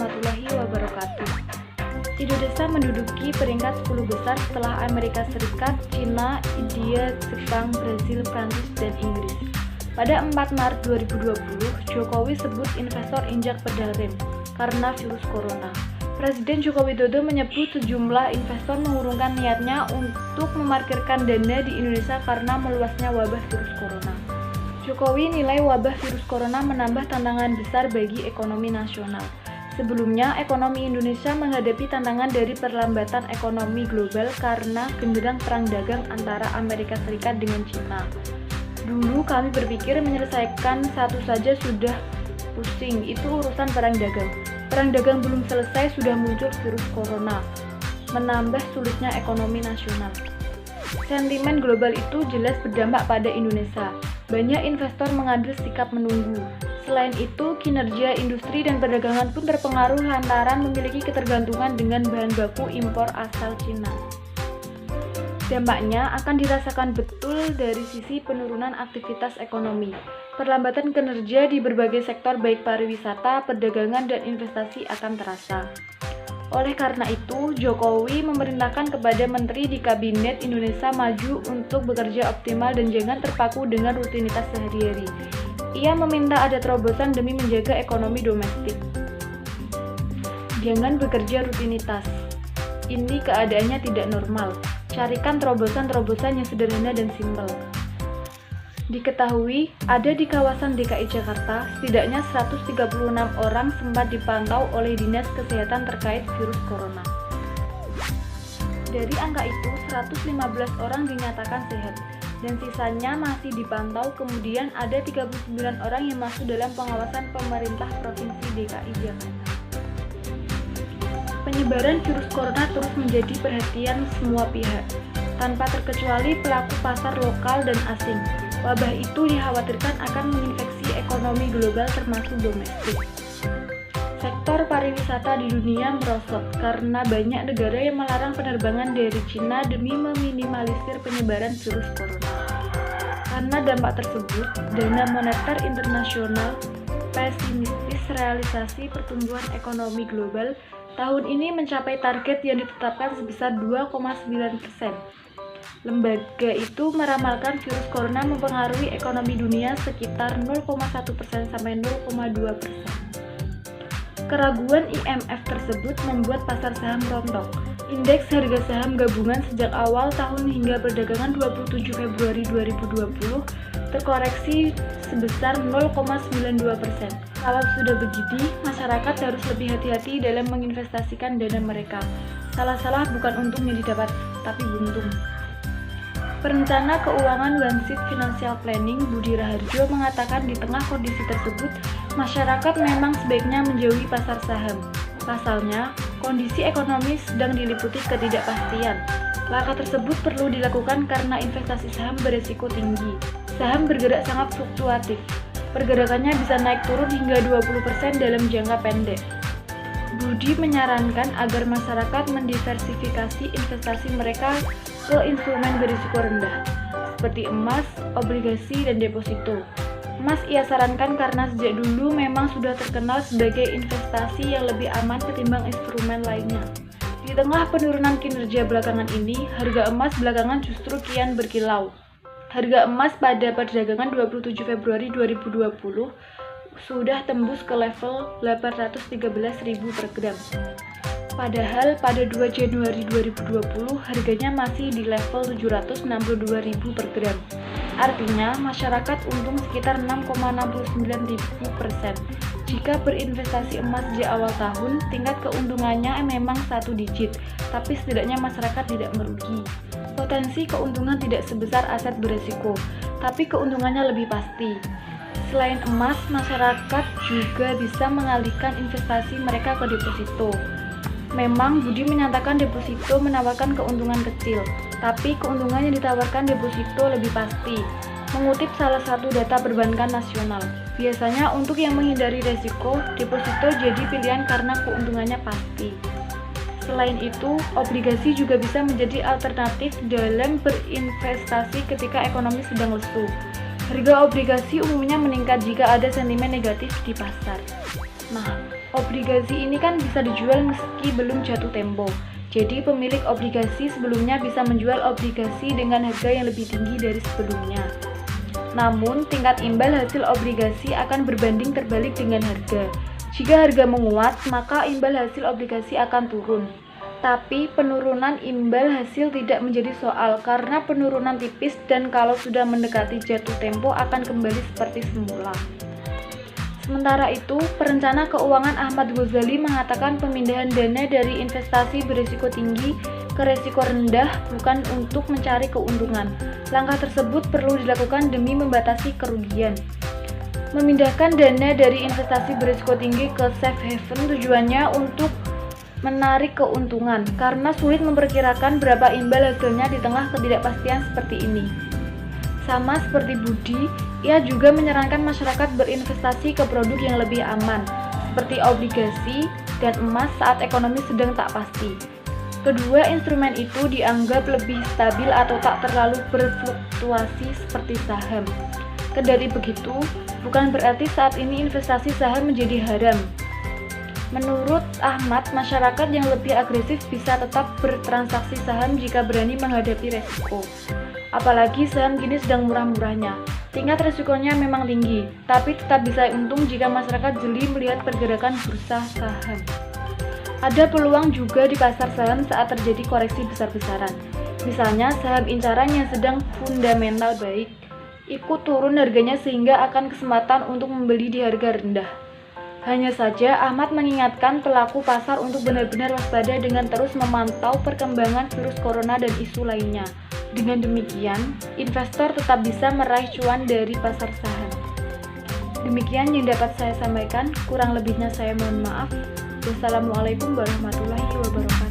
warahmatullahi wabarakatuh. Indonesia menduduki peringkat 10 besar setelah Amerika Serikat, Cina, India, Jepang, Brasil, Prancis, dan Inggris. Pada 4 Maret 2020, Jokowi sebut investor injak pedal rem karena virus corona. Presiden Joko Widodo menyebut sejumlah investor mengurungkan niatnya untuk memarkirkan dana di Indonesia karena meluasnya wabah virus corona. Jokowi nilai wabah virus corona menambah tantangan besar bagi ekonomi nasional. Sebelumnya, ekonomi Indonesia menghadapi tantangan dari perlambatan ekonomi global karena genderang perang dagang antara Amerika Serikat dengan Cina. Dulu kami berpikir menyelesaikan satu saja sudah pusing, itu urusan perang dagang. Perang dagang belum selesai sudah muncul virus corona, menambah sulitnya ekonomi nasional. Sentimen global itu jelas berdampak pada Indonesia. Banyak investor mengambil sikap menunggu. Selain itu, kinerja industri dan perdagangan pun terpengaruh lantaran memiliki ketergantungan dengan bahan baku impor asal Cina. Dampaknya akan dirasakan betul dari sisi penurunan aktivitas ekonomi. Perlambatan kinerja di berbagai sektor baik pariwisata, perdagangan, dan investasi akan terasa. Oleh karena itu, Jokowi memerintahkan kepada menteri di Kabinet Indonesia Maju untuk bekerja optimal dan jangan terpaku dengan rutinitas sehari-hari. Ia meminta ada terobosan demi menjaga ekonomi domestik. Jangan bekerja rutinitas. Ini keadaannya tidak normal. Carikan terobosan-terobosan yang sederhana dan simpel. Diketahui, ada di kawasan DKI Jakarta, setidaknya 136 orang sempat dipantau oleh Dinas Kesehatan terkait virus corona. Dari angka itu, 115 orang dinyatakan sehat, dan sisanya masih dipantau. Kemudian ada 39 orang yang masuk dalam pengawasan pemerintah Provinsi DKI Jakarta. Penyebaran virus corona terus menjadi perhatian semua pihak, tanpa terkecuali pelaku pasar lokal dan asing. Wabah itu dikhawatirkan akan menginfeksi ekonomi global termasuk domestik. Sektor pariwisata di dunia merosot karena banyak negara yang melarang penerbangan dari Cina demi meminimalisir penyebaran virus corona. Karena dampak tersebut, Dana Moneter Internasional pesimistis realisasi pertumbuhan ekonomi global tahun ini mencapai target yang ditetapkan sebesar 2,9%. Lembaga itu meramalkan virus corona mempengaruhi ekonomi dunia sekitar 0,1% sampai 0,2%. Keraguan IMF tersebut membuat pasar saham rontok. Indeks harga saham gabungan sejak awal tahun hingga perdagangan 27 Februari 2020 terkoreksi sebesar 0,92%. Kalau sudah begini, masyarakat harus lebih hati-hati dalam menginvestasikan dana mereka. Salah-salah bukan untung yang didapat, tapi buntung. Perencana Keuangan Wasit Financial Planning Budi Raharjo mengatakan di tengah kondisi tersebut, masyarakat memang sebaiknya menjauhi pasar saham. Pasalnya, kondisi ekonomi sedang diliputi ketidakpastian. Langkah tersebut perlu dilakukan karena investasi saham beresiko tinggi. Saham bergerak sangat fluktuatif. Pergerakannya bisa naik turun hingga 20% dalam jangka pendek. Budi menyarankan agar masyarakat mendiversifikasi investasi mereka ke instrumen berisiko rendah, seperti emas, obligasi, dan deposito. Emas ia sarankan karena sejak dulu memang sudah terkenal sebagai investasi yang lebih aman ketimbang instrumen lainnya. Di tengah penurunan kinerja belakangan ini, harga emas belakangan justru kian berkilau. Harga emas pada perdagangan 27 Februari 2020 sudah tembus ke level 813.000 per gram. Padahal pada 2 Januari 2020 harganya masih di level 762.000 per gram. Artinya masyarakat untung sekitar 6,69%. Jika berinvestasi emas sejak awal tahun, tingkat keuntungannya memang 1 digit, tapi setidaknya masyarakat tidak merugi. Potensi keuntungan tidak sebesar aset beresiko, tapi keuntungannya lebih pasti. Selain emas, masyarakat juga bisa mengalihkan investasi mereka ke deposito. Memang Budi menyatakan deposito menawarkan keuntungan kecil, tapi keuntungan yang ditawarkan deposito lebih pasti. Mengutip salah satu data perbankan nasional, biasanya untuk yang menghindari resiko, deposito jadi pilihan karena keuntungannya pasti. Selain itu, obligasi juga bisa menjadi alternatif dalam berinvestasi ketika ekonomi sedang lesu. Harga obligasi umumnya meningkat jika ada sentimen negatif di pasar. Nah, Obligasi ini kan bisa dijual meski belum jatuh tempo. Jadi pemilik obligasi sebelumnya bisa menjual obligasi dengan harga yang lebih tinggi dari sebelumnya. Namun, tingkat imbal hasil obligasi akan berbanding terbalik dengan harga. Jika harga menguat, maka imbal hasil obligasi akan turun. Tapi penurunan imbal hasil tidak menjadi soal karena penurunan tipis dan kalau sudah mendekati jatuh tempo akan kembali seperti semula. Sementara itu, perencana keuangan Ahmad Ghazali mengatakan pemindahan dana dari investasi berisiko tinggi ke risiko rendah bukan untuk mencari keuntungan. Langkah tersebut perlu dilakukan demi membatasi kerugian. Memindahkan dana dari investasi berisiko tinggi ke safe haven tujuannya untuk menarik keuntungan karena sulit memperkirakan berapa imbal hasilnya di tengah ketidakpastian seperti ini. Sama seperti Budi, ia juga menyarankan masyarakat berinvestasi ke produk yang lebih aman, seperti obligasi dan emas saat ekonomi sedang tak pasti. Kedua instrumen itu dianggap lebih stabil atau tak terlalu berfluktuasi seperti saham. Kendati begitu, bukan berarti saat ini investasi saham menjadi haram. Menurut Ahmad, masyarakat yang lebih agresif bisa tetap bertransaksi saham jika berani menghadapi resiko. Apalagi saham kini sedang murah-murahnya. Tingkat resikonya memang tinggi, tapi tetap bisa untung jika masyarakat jeli melihat pergerakan bursa saham. Ada peluang juga di pasar saham saat terjadi koreksi besar-besaran. Misalnya saham incaran yang sedang fundamental baik, ikut turun harganya sehingga akan kesempatan untuk membeli di harga rendah. Hanya saja Ahmad mengingatkan pelaku pasar untuk benar-benar waspada dengan terus memantau perkembangan virus corona dan isu lainnya. Dengan demikian, investor tetap bisa meraih cuan dari pasar saham. Demikian yang dapat saya sampaikan, kurang lebihnya saya mohon maaf. Wassalamualaikum warahmatullahi wabarakatuh.